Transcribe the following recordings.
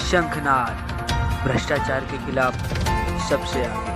शंखनाद भ्रष्टाचार के खिलाफ सबसे आगे।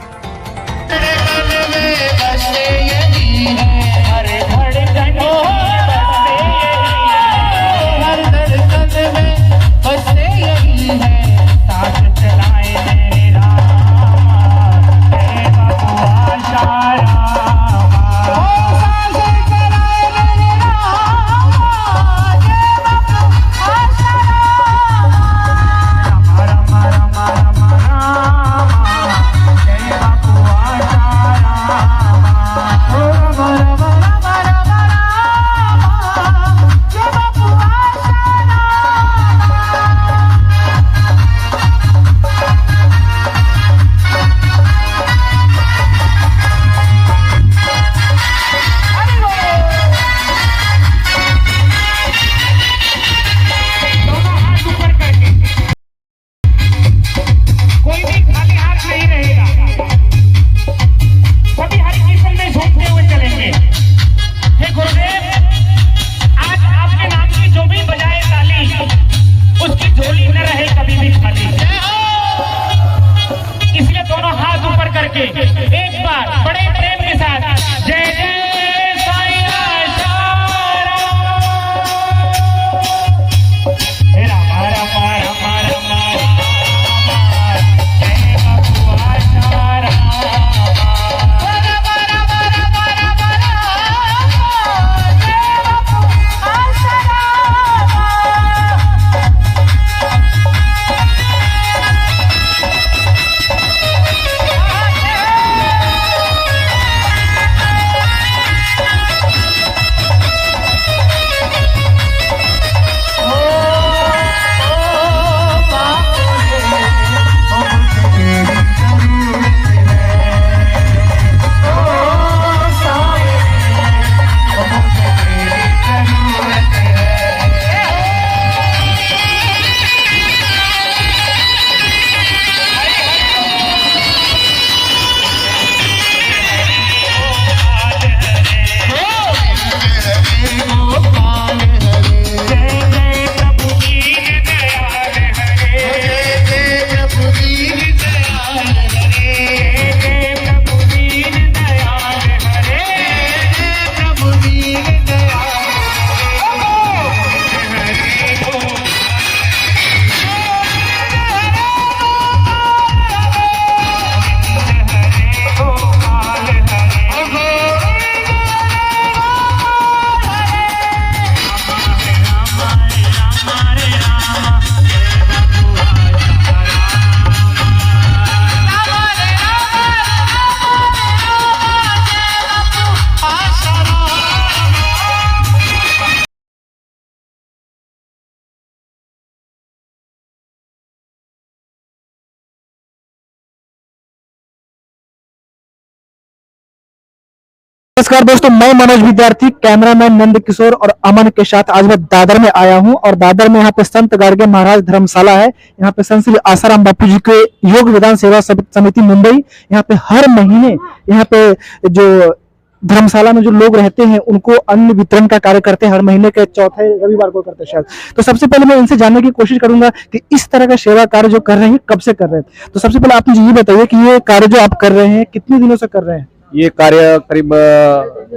एक बार बड़े प्रेम के साथ जय जय साईं राम राम राम राम जय बबुआ शारा नमस्कार दोस्तों, मैं मनोज विद्यार्थी, कैमरामैन नंद किशोर और अमन के साथ आज मैं दादर में आया हूं। और दादर में यहाँ पे संत गाडगे महाराज धर्मशाला है। यहाँ पे संत श्री आसाराम बापू जी के योग विधान सेवा समिति मुंबई, यहाँ पे हर महीने यहाँ पे जो धर्मशाला में जो लोग रहते हैं उनको अन्न वितरण का कार्य करते हैं। हर महीने के चौथे रविवार को करते हैं शायद। तो सबसे पहले मैं इनसे जानने की कोशिश करूंगा कि इस तरह का सेवा कार्य जो कर रहे हैं कब से कर रहे हैं। तो सबसे पहले आप मुझे ये बताइए कि ये कार्य जो आप कर रहे हैं कितने दिनों से कर रहे हैं। ये कार्य करीब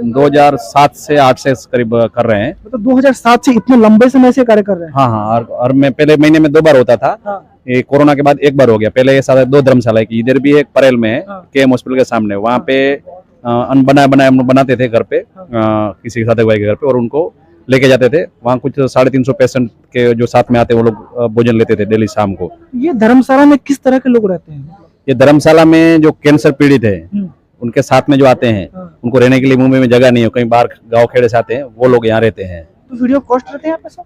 2007 से 8 से करीब कर रहे हैं। मतलब 2007 से इतने लंबे समय से कार्य कर रहे हैं। हाँ, और मैं पहले महीने में 2 बार होता था। हाँ। ये कोरोना के बाद 1 बार हो गया। पहले ये सारा 2 धर्मशाला की, इधर भी एक परेल में है, हाँ। केएम हॉस्पिटल के सामने। वहाँ पे अन्न बनाए हम लोग बनाते थे घर पे, किसी के साथ भाई के घर पे, और उनको लेके जाते थे। वहाँ कुछ 350 पेशेंट के जो साथ में आते वो लोग भोजन लेते थे डेली शाम को। ये धर्मशाला में किस तरह के लोग रहते हैं। ये धर्मशाला में जो कैंसर पीड़ित है उनके साथ में जो आते हैं, उनको रहने के लिए मुंबई में जगह नहीं है, कहीं बाहर गांव खेड़े से आते हैं, वो लोग यहाँ रहते हैं। तो फ्री ऑफ कॉस्ट रहते हैं यहाँ पे सब?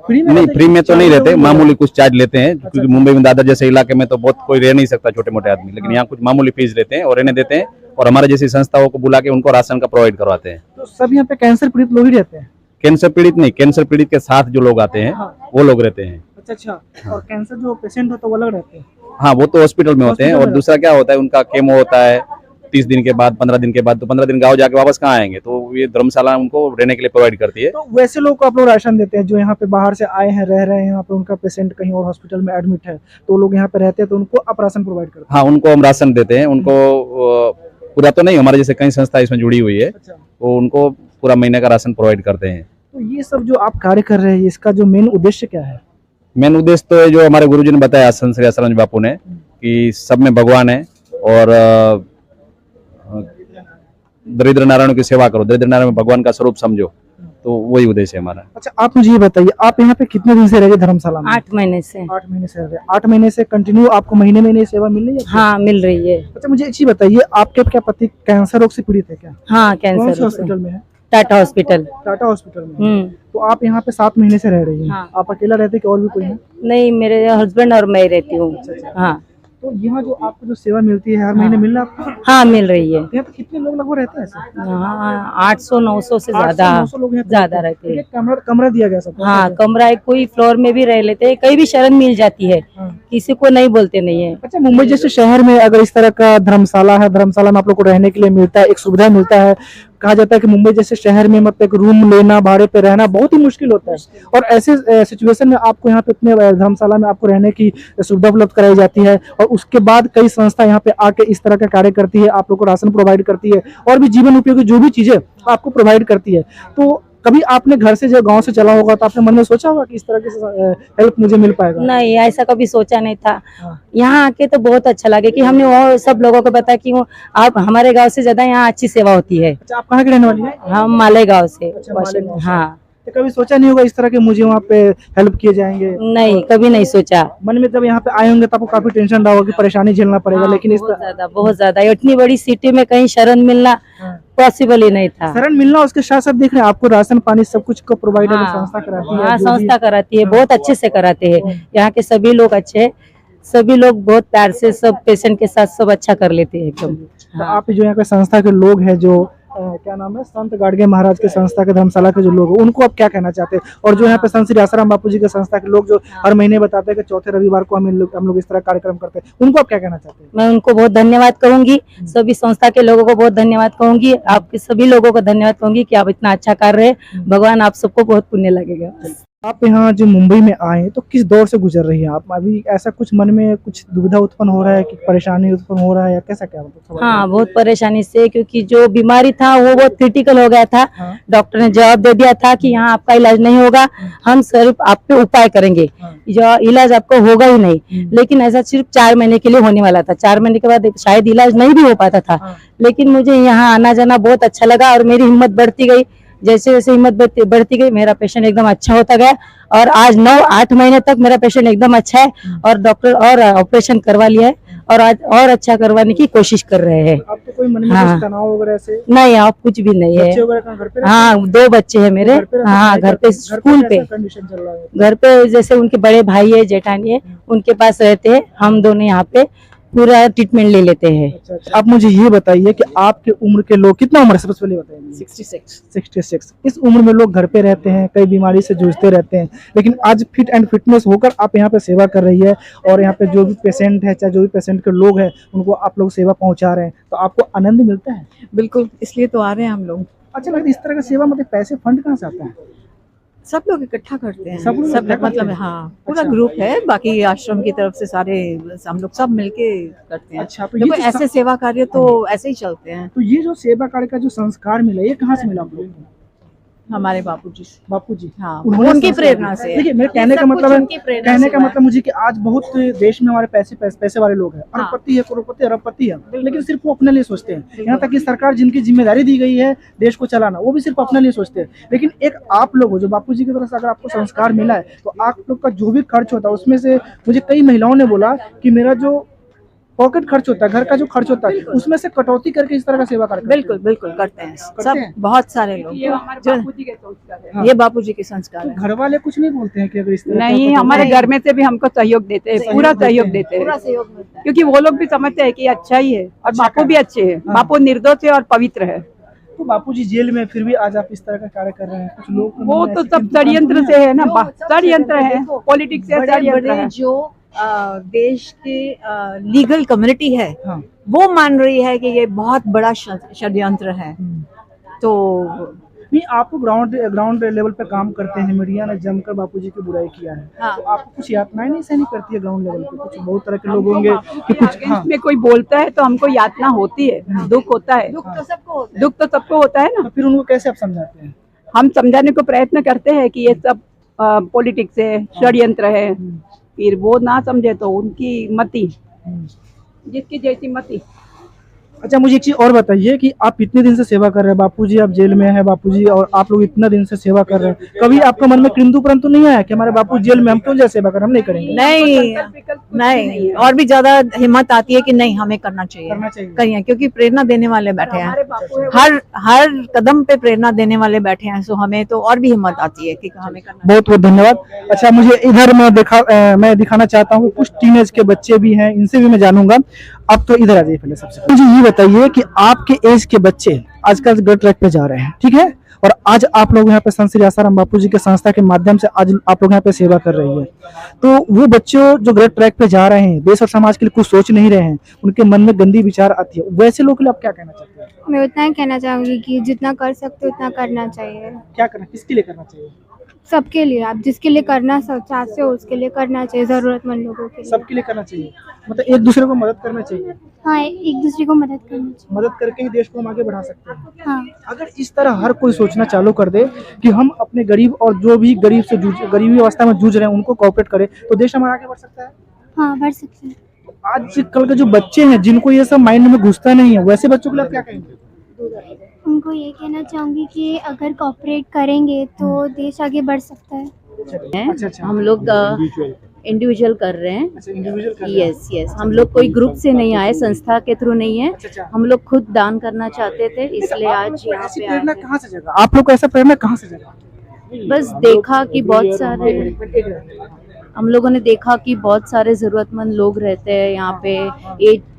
फ्री में नहीं, फ्री में तो नहीं रहते, मामूली कुछ चार्ज लेते हैं, अच्छा। क्योंकि मुंबई में दादर जैसे इलाके में तो बहुत कोई रह नहीं सकता, छोटे मोटे आदमी, लेकिन यहाँ कुछ मामूली फीस लेते हैं और रहने देते हैं, और हमारे जैसी संस्थाओं को बुला के उनको राशन का प्रोवाइड करवाते हैं। तो सब यहाँ पे कैंसर पीड़ित लोग ही रहते हैं? कैंसर पीड़ित नहीं, कैंसर पीड़ित के साथ जो लोग आते हैं वो लोग रहते हैं। अच्छा। और कैंसर जो पेशेंट होता है वो अलग रहते हैं? हाँ, वो तो हॉस्पिटल में होते हैं। और दूसरा क्या होता है, उनका केमो होता है, 30 दिन के बाद, 15 दिन के बाद, तो 15 दिन गाँव जाके वापस कहाँ आएंगे, तो ये धर्मशाला उनको रहने के लिए प्रोवाइड करती है। तो वैसे लोग को आप लोग राशन देते हैं जो यहाँ पे बाहर से आए हैं, रह रहे हैं यहाँ पे, उनका पेशेंट कहीं और हॉस्पिटल में एडमिट है, तो लोग यहाँ पे रहते हैं, तो उनको आप राशन प्रोवाइड करते हाँ, उनको हम राशन देते हैं। उनको पूरा तो नहीं, हमारे जैसे कई संस्था इसमें जुड़ी हुई है, हैं? अच्छा, वो उनको पूरा महीने का राशन प्रोवाइड करते हैं। तो ये सब जो आप कार्य कर रहे हैं, इसका जो मेन उद्देश्य क्या है? मेन उद्देश्य तो है जो हमारे गुरुजी ने बताया, संत श्री आसाराम जी बापू ने, कि सब में भगवान है और दरिद्र नारायण की सेवा करो, दरिद्र नारायण में भगवान का स्वरूप समझो, तो वही उद्देश्य है हमारा। अच्छा, आप मुझे ये बताइए, आप यहाँ पे कितने दिन से रह गए धर्मशाला में? 8 महीने से। 8 महीने से रह गए। 8 महीने से कंटिन्यू आपको महीने महीने सेवा मिल रही है? हाँ, मिल रही है। अच्छा, मुझे एक चीज बताइए, आपके क्या पति कैंसर रोग से पीड़ित है क्या? हाँ, कौन से कैंसर से। हॉस्पिटल में है? टाटा हॉस्पिटल। टाटा हॉस्पिटल में है। हम्म। तो आप यहाँ पे 7 महीने से रह रही हैं। हाँ। आप अकेला रहते हैं कि और भी कोई है? नहीं, मेरे हस्बैंड और मैं रहती हूँ। हाँ तो यहाँ जो आपको जो सेवा मिलती है हर महीने मिल रहा है आपको? हाँ, मिल रही है। यहाँ पे कितने लोग लगभग रहते हैं ऐसे? हाँ, 800-900 से ज्यादा 800-900 लोग यहाँ पे ज्यादा रहते हैं। रहते हैं। एक कमरा दिया गया सबको? हाँ, कमरा है, कोई फ्लोर में भी रह लेते हैं, कहीं भी शरण मिल जाती है, हाँ। किसी को नहीं बोलते नहीं है। अच्छा, मुंबई जैसे शहर में अगर इस तरह का धर्मशाला है, धर्मशाला में आप लोग को रहने के लिए मिलता है, एक सुविधा मिलता है, कहा जाता है कि मुंबई जैसे शहर में मतलब एक रूम लेना, भाड़े पे रहना बहुत ही मुश्किल होता है, और ऐसे सिचुएशन में आपको यहाँ पे इतने धर्मशाला में आपको रहने की सुविधा उपलब्ध कराई जाती है, और उसके बाद कई संस्था यहाँ पे आके इस तरह का कार्य करती है, आप लोग को राशन प्रोवाइड करती है और भी जीवन उपयोगी जो भी चीजें आपको प्रोवाइड करती है। तो कभी आपने घर से जब गांव से चला होगा तो आपने मन में सोचा होगा कि इस तरह की हेल्प मुझे मिल पाएगा? नहीं, ऐसा कभी सोचा नहीं था। हाँ। यहाँ आके तो बहुत अच्छा लगे कि हमने वो सब लोगों को बताया कि वो आप हमारे गांव से ज्यादा यहाँ अच्छी सेवा होती है। अच्छा, आप कहाँ के रहने वाली हैं? हम मालेगांव से। अच्छा, मालेगांव से। हाँ, तो कभी सोचा नहीं होगा इस तरह के मुझे वहाँ पे हेल्प किए जाएंगे? नहीं, कभी नहीं सोचा। मन में जब यहाँ पे आए होंगे तो आपको काफी टेंशन रहा होगा कि परेशानी झेलना पड़ेगा, हाँ, लेकिन इस बहुत ज्यादा इतनी बड़ी सिटी में कहीं शरण मिलना पॉसिबल ही नहीं था। शरण मिलना, उसके साथ साथ देख रहे हैं आपको राशन पानी सब कुछ को प्रोवाइड संस्था कराती है। हाँ, जो भी- संस्था कराती है, बहुत अच्छे से कराते हैं। यहाँ के सभी लोग अच्छे हैं, सभी लोग बहुत प्यार से सब पेशेंट के साथ सब अच्छा कर लेते हैं एकदम। तो आप जो यहाँ पे संस्था के लोग हैं, जो क्या नाम है, संत गाडगे महाराज के संस्था के धर्मशाला के जो लोग हैं, उनको आप क्या कहना चाहते हैं? और जो यहाँ पे संत श्री आसाराम बापू जी के संस्था के लोग जो हर महीने बताते हैं कि चौथे रविवार को हम लोग इस तरह कार्यक्रम करते हैं, उनको आप क्या कहना चाहते हैं? मैं उनको बहुत धन्यवाद कहूंगी, सभी संस्था के लोगों को बहुत धन्यवाद कहूंगी, आपके सभी लोगों को धन्यवाद कहूंगी कि आप इतना अच्छा कर रहे हैं। भगवान आप सबको बहुत पुण्य लगेगा। आप यहाँ जो मुंबई में आए तो किस दौर से गुजर रही हैं आप? अभी ऐसा कुछ मन में कुछ दुविधा उत्पन्न हो रहा है कि परेशानी उत्पन्न हो रहा है, या कैसा क्या मतलब? हाँ, बहुत परेशानी से, क्योंकि जो बीमारी था वो बहुत क्रिटिकल हो गया था। हाँ। डॉक्टर ने जवाब दे दिया था कि यहाँ आपका इलाज नहीं होगा, हम सिर्फ आप पे उपाय करेंगे, हाँ। जो इलाज आपको होगा ही नहीं। लेकिन ऐसा सिर्फ 4 महीने के लिए होने वाला था, 4 महीने के बाद शायद इलाज नहीं भी हो पाता था। हाँ। लेकिन मुझे यहाँ आना जाना बहुत अच्छा लगा और मेरी हिम्मत बढ़ती गई। जैसे जैसे हिम्मत बढ़ती गई, मेरा पेशेंट एकदम अच्छा होता गया, और आज 9-8 महीने तक मेरा पेशेंट एकदम अच्छा है, और डॉक्टर और ऑपरेशन करवा लिया है, और आज और अच्छा करवाने की कोशिश कर रहे हैं। आपको कोई मन में हाँ। कुछ तनाव वगैरह से? नहीं, आप कुछ भी नहीं बच्चे है। वगैरह कहाँ घर पे रहते हैं? हाँ, 2 बच्चे हैं मेरे। घर पे रहते हाँ, हैं? घर पे स्कूल पे। कैसा कंडीशन चल रहा है? घर पे जैसे उनके बड़े भाई है, जेठानी है, उनके पास रहते हैं। हम दोनों यहाँ पे पूरा ट्रीटमेंट ले लेते हैं। अच्छा। आप मुझे ये बताइए कि आपके उम्र के लोग, कितना उम्र है सबसे पहले बताइए? 66। इस उम्र में लोग घर पे रहते हैं, कई बीमारी से जूझते रहते हैं, लेकिन आज फिट एंड फिटनेस होकर आप यहाँ पे सेवा कर रही है, और यहाँ पे जो भी पेशेंट है, चाहे जो भी पेशेंट के लोग हैं, उनको आप लोग सेवा पहुंचा रहे हैं, तो आपको आनंद मिलता है? बिल्कुल, इसलिए तो आ रहे हैं हम लोग। अच्छा लगता है इस तरह का सेवा, मतलब पैसे फंड कहाँ से आता है? सब लोग इकट्ठा करते हैं, सब लोग इकट्ठा करते मतलब हैं? हाँ, पूरा अच्छा। ग्रुप है, बाकी आश्रम की तरफ से सारे हम लोग सब मिलके करते हैं। अच्छा, तो ये देखो जो ऐसे सेवा कार्य तो ऐसे ही चलते हैं। तो ये जो सेवा कार्य का जो संस्कार मिला, ये कहाँ से मिला आप लोगों को? हमारे बापूजी से। बापूजी? हाँ, उन्होंने उनकी संस्कार प्रेरणा दिया। से। देखिए, मेरे ये कहने का सब मतलब कुछ है, उनकी प्रेरणा कहने से का हुआ है। मतलब मुझे कि आज बहुत देश में हमारे पैसे वाले लोग हैं, हाँ। अरबपति है, करोड़पति, अरबपति है, लेकिन सिर्फ वो अपने लिए सोचते हैं। यहाँ तक कि सरकार जिनकी जिम्मेदारी दी गई है देश को चलाना, वो भी सिर्फ अपने लिए सोचते हैं। लेकिन एक आप लोग हो जो बापूजी की तरफ से अगर आपको संस्कार मिला है, तो आप लोग का जो भी खर्च होता है उसमें से, मुझे कई महिलाओं ने बोला कि मेरा जो पॉकेट खर्च होता है, घर का जो खर्च होता है, उसमें से कटौती करके इस तरह का सेवा करते हैं। बिल्कुल बिल्कुल करते हैं सब, हैं? बहुत सारे लोग जो हाँ। ये बापूजी के संस्कार तो है। घर वाले कुछ नहीं बोलते हैं कि अगर इस तरह का नहीं, होता है? हमारे घर में से भी हमको सहयोग देते हैं, पूरा सहयोग देते पूरा हैं, सहयोग मिलता है। क्योंकि वो लोग भी समझते हैं कि अच्छा ही है, और बापू भी अच्छे हैं। हाँ। बापू निर्दोष है और पवित्र है। तो बापूजी जेल में, फिर भी आज आप इस तरह का कार्य कर रहे हैं। कुछ लोग वो तो सब षड्यंत्र से है ना, षड्यंत्र है, पॉलिटिक्स से बड़े षड्यंत्र बड़े है। जो देश की लीगल कम्युनिटी है, हाँ। वो मान रही है कि ये बहुत बड़ा षड्यंत्र है। तो नहीं, आपको ग्राउंड लेवल पे काम करते हैं, मीडिया ने जमकर बापूजी की बुराई किया है। हाँ। तो आपको कुछ यातनाएं नहीं सहनी पड़ती है ग्राउंड लेवल पे? कुछ बहुत तरह के लोग होंगे कि कुछ, हाँ, में कोई बोलता है तो हमको यातना होती है, दुख होता है। दुख तो सबको होता है। दुख तो सबको होता है ना। तो फिर उनको कैसे आप समझाते हैं? हम समझाने को प्रयत्न करते हैं कि ये सब पॉलिटिक्स है, षड्यंत्र है। फिर वो ना समझे तो उनकी मति, जिसकी जैसी मति। अच्छा, मुझे एक चीज और बताइए कि आप इतने दिन से सेवा कर रहे हैं, बापूजी आप जेल में हैं बापूजी, और आप लोग इतना दिन से सेवा कर रहे हैं, कभी आपके मन में किंतु परंतु नहीं आया कि हमारे बापू जेल में, हम क्यों जाए सेवा कर, हम नहीं करेंगे? नहीं, और भी ज्यादा हिम्मत आती है कि नहीं, हमें करना चाहिए, करिए, क्योंकि प्रेरणा देने वाले बैठे हैं, हर कदम पे प्रेरणा देने वाले बैठे हैं। सो हमें तो और भी हिम्मत आती है कि हमें करना। बहुत बहुत धन्यवाद। अच्छा, मुझे इधर मैं दिखाना चाहता हूँ, कुछ टीनेज के बच्चे भी हैं, इनसे भी मैं जानूंगा। अब तो इधर आ जाइए पहले। सबसे मुझे ये बताइए कि आपके एज के बच्चे आजकल गट ट्रैक पे जा रहे हैं, ठीक है, और आज आप लोग यहाँ पे संत श्री आसाराम बापूजी के संस्था के माध्यम से आज आप लोग यहाँ पे सेवा कर रही है, तो वो बच्चों जो गलत ट्रैक पे जा रहे हैं, देश और समाज के लिए कुछ सोच नहीं रहे हैं, उनके मन में गंदी विचार आती है, वैसे लोगों के लिए आप क्या कहना चाहते हैं? मैं उतना ही कहना चाहूँगी कि जितना कर सकते हो उतना करना चाहिए। क्या करना, किसके लिए करना चाहिए? सबके लिए, आप जिसके लिए करना चाहते हो उसके लिए करना चाहिए, ज़रूरतमंद लोगों के लिए। सबके लिए करना चाहिए, मतलब एक दूसरे को मदद करना चाहिए। हाँ, एक दूसरे को मदद करनी चाहिए। मदद करके ही देश को हम आगे बढ़ा सकते हैं। हाँ, अगर इस तरह हर कोई सोचना चालू कर दे कि हम अपने गरीब और जो भी गरीबी अवस्था में जूझ रहे हैं उनको कोऑपरेट करें, तो देश हमारा आगे बढ़ सकता है। हाँ, बढ़ सकते हैं। आजकल के जो बच्चे हैं जिनको ये सब माइंड में घुसता नहीं है, वैसे बच्चों के लिए आप क्या कहेंगे? उनको ये कहना चाहूँगी कि अगर कोऑपरेट करेंगे तो देश आगे बढ़ सकता है। अच्छा, हम लोग इंडिविजुअल कर रहे हैं। अच्छा, इंडिविजुअल कर रहे हैं। यस, हम लोग कोई ग्रुप से नहीं आए, संस्था के थ्रू नहीं है, अच्छा। हम लोग खुद दान करना चाहते थे, इसलिए आज यहाँ ऐसी पे प्रेरणा आए हैं। कहाँ से जगा? आप लोग को ऐसा प्रेरणा कहाँ से जगा? बस देखा कि बहुत सारे, हम लोगों ने देखा कि बहुत सारे जरूरतमंद लोग रहते हैं यहाँ पे,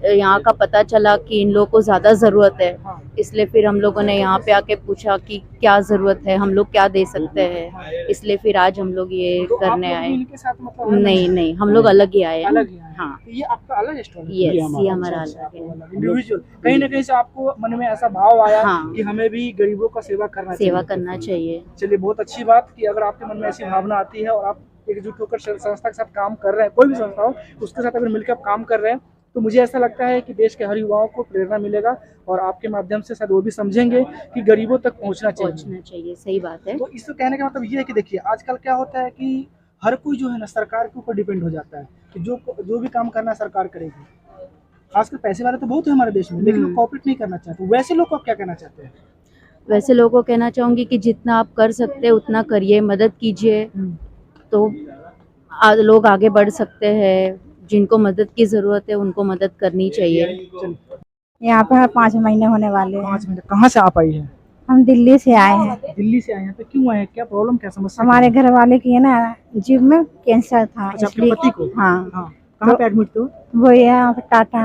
यहाँ का पता चला कि इन लोगों को ज्यादा जरूरत है, इसलिए फिर हम लोगों ने यहाँ पे आके पूछा कि क्या जरूरत है, हम लोग क्या दे सकते हैं, इसलिए फिर आज हम लोग ये करने आए। इनके साथ मतलब नहीं, हम लोग अलग ही आए हैं। अलग ही हैं। हाँ, ये आपका अलग स्टोरी है। यस, ये हमारा अलग है। इंडिविजुअल, कहीं ना कहीं से आपको मन में ऐसा भाव आया हाँ। कि हमें भी गरीबों का सेवा करना सेवा चाहिए। करना चाहिए। चलिए, बहुत अच्छी बात कि अगर आपके मन में ऐसी भावना आती है और आप एकजुट होकर संस्था के साथ काम कर रहे हैं, कोई भी संस्था हो उसके साथ अगर मिलकर आप काम कर रहे हैं, तो मुझे ऐसा लगता है कि देश के हर युवाओं को प्रेरणा मिलेगा और आपके माध्यम से शायद वो भी समझेंगे कि गरीबों तक पहुंचना चाहिए। सही बात है। तो इसको कहने का मतलब ये है कि देखिए, आजकल क्या होता है कि हर कोई जो है ना सरकार के ऊपर डिपेंड हो जाता है कि जो भी काम करना है सरकार करेगी। खासकर पैसे वाले तो बहुत है हमारे देश में, लेकिन वो कोऑपरेट नहीं करना चाहते। वैसे लोग को आप क्या कहना चाहते हैं? वैसे लोगों को कहना चाहूंगी कि जितना आप कर सकते हैं उतना करिए, मदद कीजिए, तो लोग आगे बढ़ सकते हैं। जिनको मदद की जरूरत है उनको मदद करनी चाहिए। यहाँ पे 5 महीने होने वाले हैं। 5 मिनट। कहाँ से आप आई है? हम दिल्ली से आए हैं। दिल्ली से आए हैं, तो क्यों आए हैं? क्या प्रॉब्लम, क्या समस्या? हमारे घर वाले की है ना, जीभ में कैंसर था, अच्छा, अपने इसलिए। पति को? हाँ, कहाँ पे एडमिट थे? वो यहाँ पे टाटा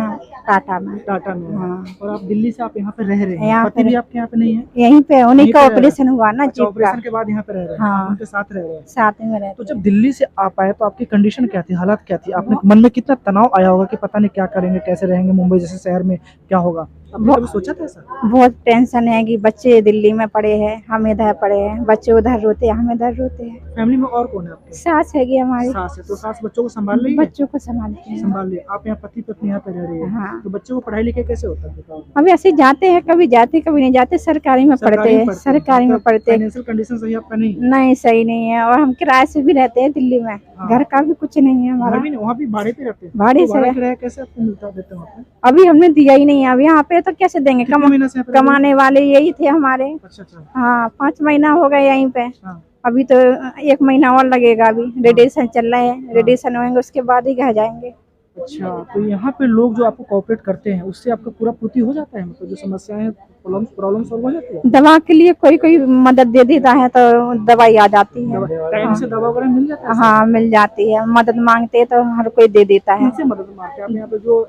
में। टाटा में। हाँ। और आप दिल्ली से आप यहाँ पे रह रहे हैं? यहाँ पति पे भी आपके यहाँ पे नहीं है? यहीं पे उन्हीं यहीं का पे रह रहे ऑपरेशन हुआ ना अच्छा, जीभ का, ऑपरेशन के बाद यहाँ पे रह रहे हैं? हाँ। उनके साथ रह रहे हैं? साथ में रहते। तो जब दिल्ली से आप आए तो आपकी कंडीशन क्या थी, हालात क्या थी? आपने मन में कितना तनाव आया होगा कि पता नहीं क्या करेंगे, कैसे रहेंगे, मुंबई जैसे शहर में क्या होगा? आपने कभी सोचा था ऐसा? बहुत टेंशन है कि बच्चे दिल्ली में पढ़े हैं, हम इधर पढ़े हैं, बच्चे उधर रोते हैं, हम इधर रोते हैं। फैमिली में और कौन है आपके? सास है कि हमारी, सास है, तो सास बच्चों को संभाल रही है? बच्चों को संभालते हैं। संभाल लिया। आप यहाँ पति पत्नी यहाँ पे रह रही है, हाँ। तो बच्चों को पढ़ाई लिखाई कैसे होता है बताओ? अभी ऐसे जाते हैं, कभी जाते कभी नहीं जाते, सरकारी में पढ़ते हैं, सरकारी में पढ़ते हैं। फाइनेंशियल कंडीशन सही आपका नहीं? नहीं, सही नहीं है, और हम किराए से भी रहते हैं दिल्ली में, घर का भी कुछ नहीं है हमारा। वहाँ भी भाड़े पे रहते हैं? भाड़े तो से किराया कैसे आपको मिलता देते हो? अभी हमने दिया ही नहीं है, अब यहाँ पे तो कैसे देंगे? कितने महीने से यहाँ पे रह रहे हो? कमाने वाले यही थे हमारे। अच्छा। हाँ, 5 महीना हो गया यहीं पे। हाँ। अभी तो 1 महीना और लगेगा, अभी रेडिएशन चल रहा है, रेडिएशन होंगे उसके बाद ही घर जाएंगे। अच्छा, तो यहाँ पे लोग जो आपको कोऑपरेट करते हैं उससे आपका पूरा पूर्ति हो जाता है, मतलब जो समस्याएं हैं, प्रॉब्लम सॉल्व हो जाती है? दवा के लिए कोई मदद दे देता है तो दवाई आ जाती है। टाइम से दवा वगैरह मिल जाता है? हाँ, मिल जाती है। मदद मांगते हैं तो हर कोई दे देता है। किनसे मदद मांगते हैं आप यहाँ पे? जो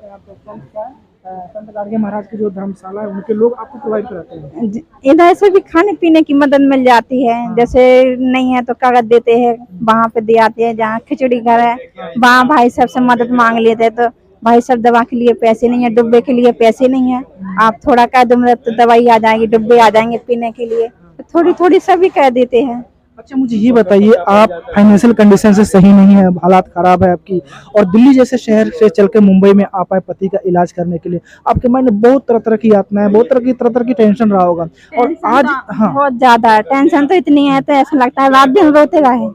संत गाडगे महाराज की जो धर्मशाला है उनके लोग आपको प्रोवाइड कराते हैं? इधर से भी खाने पीने की मदद मिल जाती है। जैसे नहीं है तो कागज देते हैं, वहाँ पे दे आते हैं। जहाँ खिचड़ी घर है वहाँ भाई साहब से मदद मांग लेते हैं, तो भाई साहब दवा के लिए पैसे नहीं है, डब्बे के लिए पैसे नहीं है, आप थोड़ा कह दो मतलब तो दवाई आ जाएगी, डब्बे आ जाएंगे पीने के लिए, तो थोड़ी थोड़ी सभी कह देते हैं। अच्छा मुझे ये बताइए, आप फाइनेंशियल कंडीशन से सही नहीं है, हालात खराब है आपकी, और दिल्ली जैसे शहर से चल के मुंबई में आप आए पति का इलाज करने के लिए, आपके मन में बहुत तरह की यातनाएं, बहुत तरह की टेंशन रहा होगा, और आज बहुत ज्यादा टेंशन तो इतनी है, तो ऐसा लगता है रात दिन रोते रहे।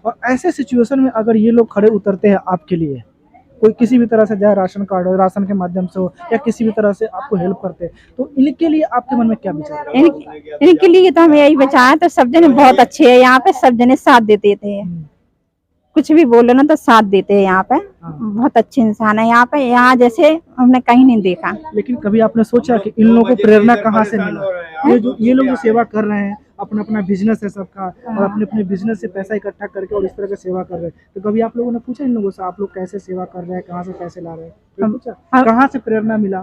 और ऐसे सिचुएशन में अगर ये लोग खड़े उतरते हैं आपके लिए, कोई किसी भी तरह से चाहे राशन कार्ड हो, राशन के माध्यम से हो, या किसी भी तरह से आपको हेल्प करते हैं, तो इनके लिए आपके मन में क्या विचार है? इनके लिए तो हम यही बचाए, तो सब जने बहुत अच्छे है यहाँ पे, सब जने साथ देते थे, कुछ भी बोलो ना तो साथ देते हैं यहाँ पे, बहुत अच्छे इंसान है यहाँ पे, यहाँ जैसे हमने कहीं नहीं देखा। लेकिन कभी आपने सोचा कि इन लोगों को प्रेरणा कहाँ से मिला? ये लोग जो सेवा कर रहे हैं, अपना अपना बिजनेस है सबका, और अपने अपने बिजनेस से पैसा इकट्ठा करके और इस तरह का सेवा कर रहे हैं, तो कभी आप लोगों ने पूछा इन लोगों से, आप लोग कैसे सेवा कर रहे हैं, कहाँ से पैसे ला रहे हैं? पूछा कहाँ से प्रेरणा मिला?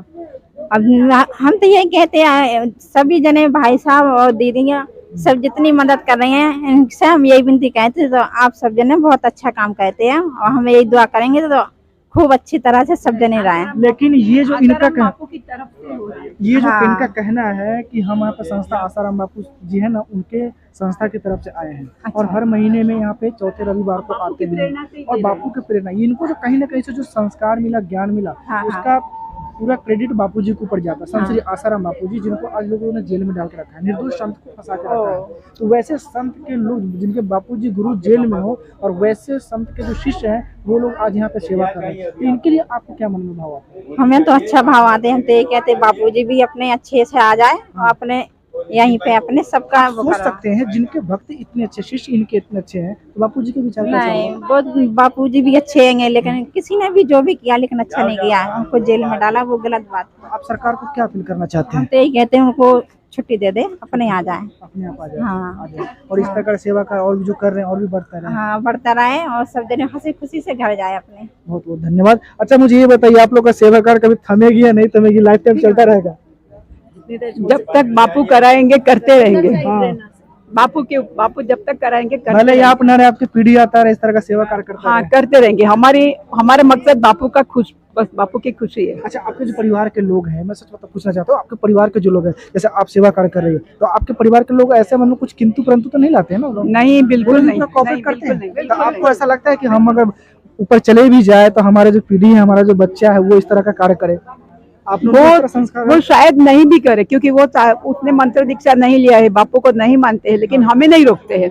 अब हम तो यही कहते हैं, सभी जने भाई साहब और दीदियाँ सब जितनी मदद कर रहे हैं, इनसे हम यही विनती कहते हैं, तो आप सब जने बहुत अच्छा काम कहते हैं, और हम यही दुआ करेंगे तो खूब अच्छी तरह से सब जने रहे। लेकिन ये जो इनका कहना है कि हम यहाँ पे संस्था आसाराम बापू जी है ना, उनके संस्था की तरफ से आए हैं, और हर महीने में यहाँ पे चौथे रविवार को आते हैं, और बापू की प्रेरणा, इनको जो कहीं ना कहीं से जो संस्कार मिला, ज्ञान मिला, उसका पूरा क्रेडिट बापू जी के ऊपर जाता है। संत श्री आसाराम बापू जी, जिनको आज लोगों ने जेल में डाल के रखा है, निर्दोष संत को फंसा के रखा है, तो वैसे संत के लोग जिनके बापू जी गुरु जेल में हो, और वैसे संत के जो शिष्य हैं वो लोग आज यहाँ पे सेवा कर रहे हैं, तो इनके लिए आपको क्या मन में भाव आता है? हमें तो अच्छा भाव आते हैं, हम तो ये कहते हैं बापू जी भी अपने अच्छे से आ जाए, और अपने यहीं पे अपने सबका सोच सकते हैं, जिनके भक्त इतने अच्छे, शिष्य इनके इतने अच्छे हैं, तो बापू जी के विचार नहीं, बहुत बापू जी भी अच्छे हैं, लेकिन किसी ने भी जो भी किया लेकिन अच्छा नहीं किया, उनको जेल में डाला, वो गलत बात है। आप सरकार को क्या अपील करना चाहते हैं? हम तो यही कहते हैं उनको छुट्टी दे दे, अपने आ जाए, अपने आप आ जाए, हाँ, आ जाए, और इस प्रकार सेवा का और भी जो कर रहे हैं और भी बढ़ता रहे। हाँ बढ़ता रहे, और सब जने हंसी खुशी से घर जाए अपने। बहुत बहुत धन्यवाद। अच्छा मुझे ये बताइए, आप लोग का सेवा कार्य कभी थमेगी या नहीं थमेगी, लाइफ टाइम चलता रहेगा? जब तक बापू कराएंगे करते रहेंगे। बापू जब तक कराएंगे भले ही आप ना रहे, आपकी पीढ़ी आता रहे, इस तरह का सेवा कार्य करते हाँ करते रहेंगे। हमारे मकसद बापू का बस बापू की खुशी है। अच्छा आपके जो परिवार के लोग हैं, मैं सच बता पूछना चाहता हूँ, आपके परिवार के जो लोग हैं, जैसे आप सेवा कार्य कर रही है, तो आपके परिवार के लोग ऐसे मतलब कुछ किंतु परंतु तो नहीं लाते हैं ना? नहीं बिल्कुल नहीं, कॉपरेट करते हैं। तो आपको ऐसा लगता है कि हम अगर ऊपर चले भी जाए तो हमारे जो पीढ़ी है, हमारा जो बच्चा है, वो इस तरह का कार्य करे? आप लोग वो शायद नहीं भी करे, क्योंकि वो उसने मंत्र दीक्षा नहीं लिया है, बापू को नहीं मानते हैं, लेकिन हमें नहीं रोकते हैं,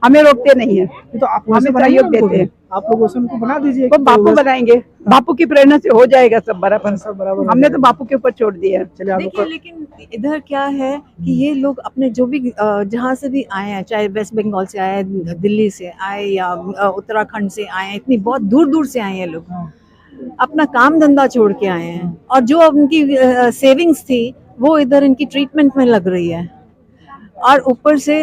हमें रोकते नहीं है, तो आप हमें सहयोग देते हैं। आप लोग उनको बना दीजिए, वो बापू बनाएंगे, बापू की प्रेरणा से हो जाएगा सब बराबर। हमने तो बापू के ऊपर छोड़ दिया। देखिए लेकिन इधर क्या है कि ये लोग अपने जो भी जहाँ से भी आए हैं, चाहे वेस्ट बंगाल से आए, दिल्ली से आए, या उत्तराखंड से आए, इतनी बहुत दूर दूर से आए हैं लोग, अपना काम धंधा छोड़ के आए हैं, और जो उनकी सेविंग्स थी वो इधर इनकी ट्रीटमेंट में लग रही है, और ऊपर से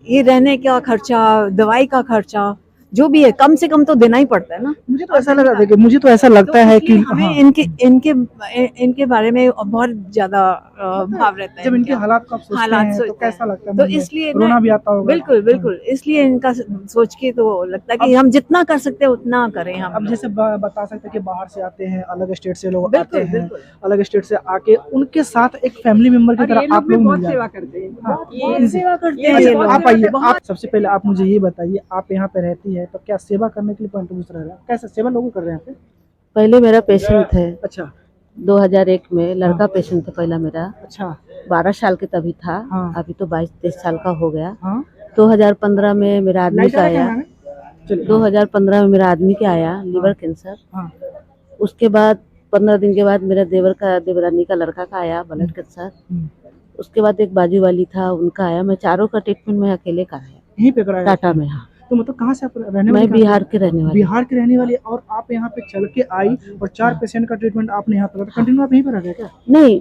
ये रहने का खर्चा, दवाई का खर्चा, जो भी है कम से कम तो देना ही पड़ता है ना। मुझे तो ऐसा लगा, देखिए मुझे तो ऐसा लगता है कि हमें इनके बारे में बहुत ज्यादा भाव रहता है। जब इनके हालात को आप सोचते हैं तो कैसा लगता है? तो इसलिए रोना भी आता होगा। बिल्कुल बिल्कुल, इसलिए इनका सोच के तो लगता है कि हम जितना कर सकते हैं उतना करें। हम अब जैसे बता सकते हैं कि बाहर से आते हैं, अलग स्टेट से लोग आते हैं, अलग स्टेट से आके उनके साथ एक फैमिली मेंबर की तरह आप लोग बहुत सेवा करते हैं, सेवा करते हैं। आप आइए, आप सबसे पहले आप मुझे ये बताइए, आप यहाँ पे रहती है तो क्या सेवा करने के लिए पॉइंट रह रहा है? कैसे सेवा लोग कर रहे हैं? पहले मेरा पेशेंट है। अच्छा 2001 में लड़का पेशेंट था पहला मेरा। अच्छा 12 साल के तभी था। हाँ। अभी तो 22-23 साल का हो गया। हाँ। 2015 में मेरा आदमी का आया। 2015 में मेरा आदमी का आया लीवर कैंसर। हाँ। उसके बाद 15 दिन के बाद मेरा देवरानी का लड़का का आया ब्लड कैंसर। उसके बाद एक बाजू वाली था, उनका आया। मैं चारों का ट्रीटमेंट मैं अकेले कराया यहीं पे कराया? टाटा में। हाँ। तो मतलब कहाँ से आप रहने वाली? मैं बिहार के रहने वाली। बिहार के रहने वाली, और आप यहाँ पे चल के आई और 4 पेशेंट का ट्रीटमेंट आपने यहाँ पे कंटिन्यू आप यहीं पे रह गए क्या? नहीं,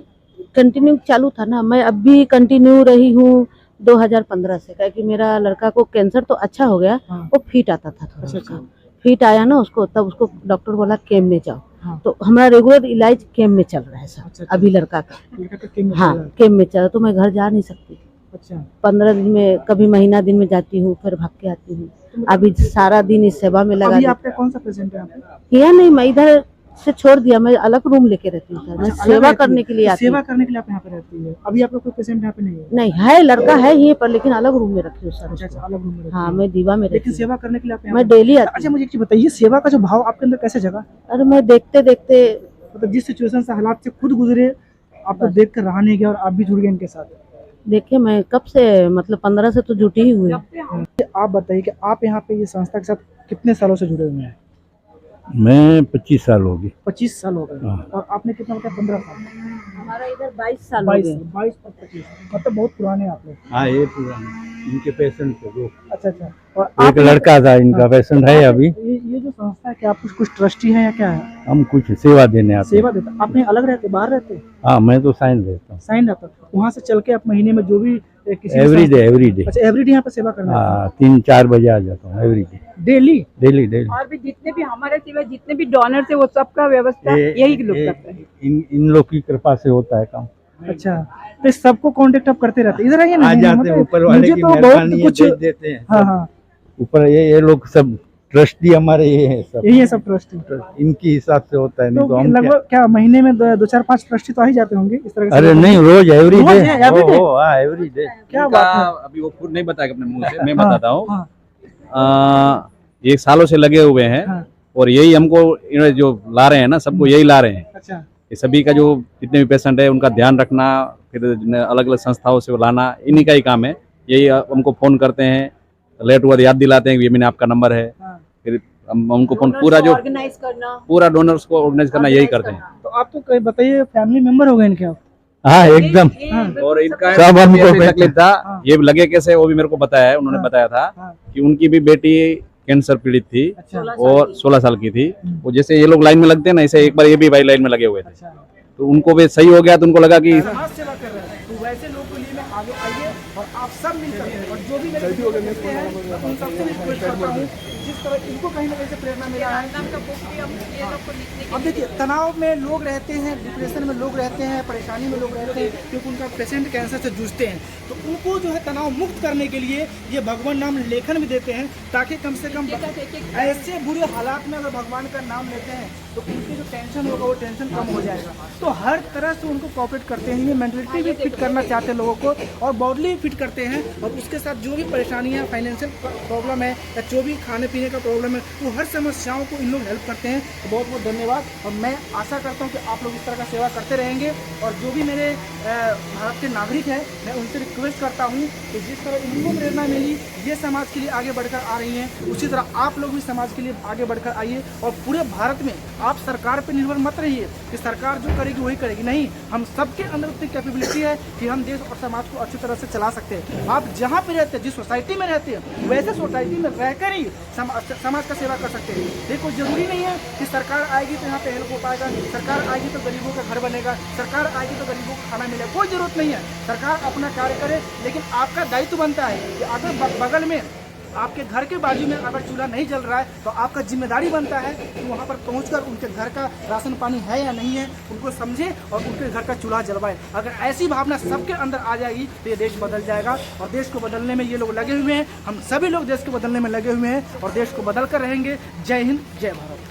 कंटिन्यू चालू था ना। मैं अब भी कंटिन्यू रही हूँ 2015 से, क्योंकि मेरा लड़का को कैंसर तो अच्छा हो गया। वो फिट आता था थोड़ा सा। फिट आया ना उसको, तब उसको डॉक्टर बोला केम में जाओ। हाँ। तो हमारा रेगुलर इलाज कैम्प में चल रहा है सर। अच्छा, अभी लड़का का लड़का का कैम्प में हाँ चल रहा है। कैम्प में चल रहा है, तो मैं घर जा नहीं सकती। अच्छा 15 दिन में, कभी महीना दिन में जाती हूँ, फिर भाग के आती हूँ। अभी सारा दिन इस सेवा में लगा अभी दी- आपका कौन सा पेशेंट है यहाँ पे? किया नहीं, मैं इधर से छोड़ दिया, मैं अलग रूम लेके रहती हूँ सर। मैं अच्छा, अलग सेवा रहती करने है। के लिए आती हूँ। सेवा करने के लिए आप यहाँ पे रहती है। अभी आपका कोई पेशेंट यहाँ पे नहीं है? नहीं है, लड़का है यहीं पर, लेकिन अलग रूम में रखी हूँ सर अच्छा उसको। अलग रूम में रहती हाँ है। मैं दीवा में लेकिन रहती हूँ। सेवा करने के लिए आप यहाँ मैं पे- डेली आती अच्छा मुझे एक चीज बताइए, सेवा का जो भाव आपके अंदर कैसे जगा? अरे मैं देखते देखते मतलब जिस सिचुएशन से हालात से खुद गुजरे, आपको देख कर रहा नहीं गया और आप भी जुड़ गए इनके साथ। देखिए, मैं कब से, मतलब 15 से तो जुटी ही हुई हूँ। आप बताइए कि आप यहाँ पे ये संस्था के साथ कितने सालों से जुड़े हुए हैं? मैं 25 साल हो गई। 25 साल हो गए। हाँ। और आपने कितना बताया? 15 साल। हमारा इधर 22 साल हो 22 गए। 22 और 25, मतलब बहुत पुराने हैं आप लोग। हाँ ये पुराने इनके पेशेंट थे दो। अच्छा अच्छा। और एक आप लड़का था इनका पेशेंट है अभी। ये जो संस्था है, क्या आप कुछ ट्रस्टी हैं या क्या है? हम कुछ सेवा देने आते हैं। सेवा देता आप कहीं अलग रहते, बाहर रहते? हाँ मैं तो साइन देता हूँ। साइन रहता, वहाँ से चल के आप महीने में जो भी किसी भी एवरी संस्था- डे एवरी डे। अच्छा एवरीडे यहाँ पे सेवा करना है? हाँ 3-4 बजे आ जाता हूँ every day. Daily? Daily daily. और भी जितने भी हमारे सिवा जितने भी डोनर थे वो सबका व्यवस्था यही लोग करते हैं। इन लोग की कृपा से होता है काम। अच्छा, तो सबको कांटेक्ट आप करते रहते? इधर आइए ना। आ नहीं, जाते मतलब हैं, ऊपर वाले मुझे की तो बहुत मेहरबानी है, कुछ भेज देते हैं। हाँ हाँ ऊपर ये लोग सब ट्रस्टी हमारे ये है सब। यही है सब ट्रस्टी। इनकी हिसाब से होता है, तो नहीं तो हम क्या। लगभग क्या महीने में 2-4-5 ट्रस्टी तो आ ही जाते होंगे इस तरह से? अरे नहीं, रोज एवरी रोज डे। है, every day? हाँ एवरी डे। क्या बात है। अभी वो खुद नहीं बताएगा अपने मुंह से, मैं हाँ, बताता हूँ। हाँ। ये सालों से लगे हुए हैं हाँ। और यही हमको इन्होंने जो ला रहे हैं ना, सबको यही ला रहे हैं। अच्छा ये सभी का जो जितने भी पेशेंट है उनका ध्यान रखना, फिर अलग अलग संस्थाओं से लाना, इन्हीं का ही काम है। यही हमको फोन करते हैं, लेट हुआ तो याद दिलाते हैं कि ये मैंने आपका नंबर है। हाँ। फिर हम उनको फोन पूरा जो ऑर्गेनाइज करना, पूरा डोनर्स को ऑर्गेनाइज करना यही करते हैं। तो आप तो कहीं बताइए, फैमिली मेंबर हो गए इनके आप? हाँ एकदम। और इनका सब हमको ऐसी तकलीफ था, हाँ। ये लगे कैसे वो भी मेरे को बताया है, उन्होंने हाँ। बताया था हाँ। कि उनकी भी बेटी कैंसर पीड़ित थी अच्छा और 16 साल की थी। वो जैसे ये लोग लाइन में लगते हैं ना, ऐसे एक बार ये भी भाई लाइन में लगे हुए थे, अच्छा। तो उनको भी सही हो गया, तो उनको लगा कि समाज सेवा कर रहे हैं, तो वैसे लोग के लिए मैं आगे आइए और आप सब मिलकर, और जो भी मेरे वीडियो को देखते हैं उन सबसे रिक्वेस्ट करता हूँ, जिस तरह इनको कहीं ना कहीं से प्रेरणा मिला है। अब देखिए, तनाव में लोग रहते हैं, डिप्रेशन में लोग रहते हैं, परेशानी में लोग रहते हैं, क्योंकि उनका पेशेंट कैंसर से जूझते हैं। तो उनको जो है तनाव मुक्त करने के लिए ये भगवान नाम लेखन भी देते हैं, ताकि कम से कम ऐसे बुरे हालात में अगर भगवान का नाम लेते हैं तो उनकी जो टेंशन होगा वो टेंशन कम हो जाएगा। तो हर तरह से उनको कोऑपरेट करते हैं। ये मेंटलिटी भी फिट करना चाहते हैं लोगों को, और बॉडी फिट करते हैं, और उसके साथ जो भी परेशानियाँ, फाइनेंशियल प्रॉब्लम है या जो भी खाने पीने का प्रॉब्लम है, वो हर समस्याओं को इन लोग हेल्प करते हैं। तो बहुत बहुत धन्यवाद, और मैं आशा करता हूँ कि आप लोग इस तरह का सेवा करते रहेंगे। और जो भी मेरे भारत के नागरिक हैं, मैं उनसे रिक्वेस्ट करता हूँ कि जिस तरह इनको प्रेरणा मिली, ये समाज के लिए आगे बढ़कर आ रही हैं, उसी तरह आप लोग भी समाज के लिए आगे बढ़कर आइए। और पूरे भारत में आप सरकार पर निर्भर मत रहिए कि सरकार जो करेगी वही करेगी, नहीं, हम सबके अंदर उतनी कैपेबिलिटी है कि हम देश और समाज को अच्छी तरह से चला सकते हैं। आप जहाँ पे रहते हैं, जिस सोसाइटी में रहते हैं, वैसे सोसाइटी में रहकर ही समाज का सेवा कर सकते हैं। देखो, जरूरी नहीं है कि सरकार आएगी तो यहाँ पे हेल्प हो पाएगा, सरकार आएगी तो गरीबों का घर बनेगा, सरकार आएगी तो गरीबों को खाना मिलेगा, कोई जरूरत नहीं है। सरकार अपना कार्य करे, लेकिन आपका दायित्व बनता है कि अगर बगल में आपके घर के बाजू में अगर चूल्हा नहीं जल रहा है, तो आपका जिम्मेदारी बनता है कि वहाँ पर पहुँचकर उनके घर का राशन पानी है या नहीं है उनको समझे और उनके घर का चूल्हा जलवाए। अगर ऐसी भावना सबके अंदर आ जाएगी तो ये देश बदल जाएगा, और देश को बदलने में ये लोग लगे हुए हैं। हम सभी लोग देश को बदलने में लगे हुए हैं और देश को बदल कर रहेंगे। जय हिंद, जय भारत।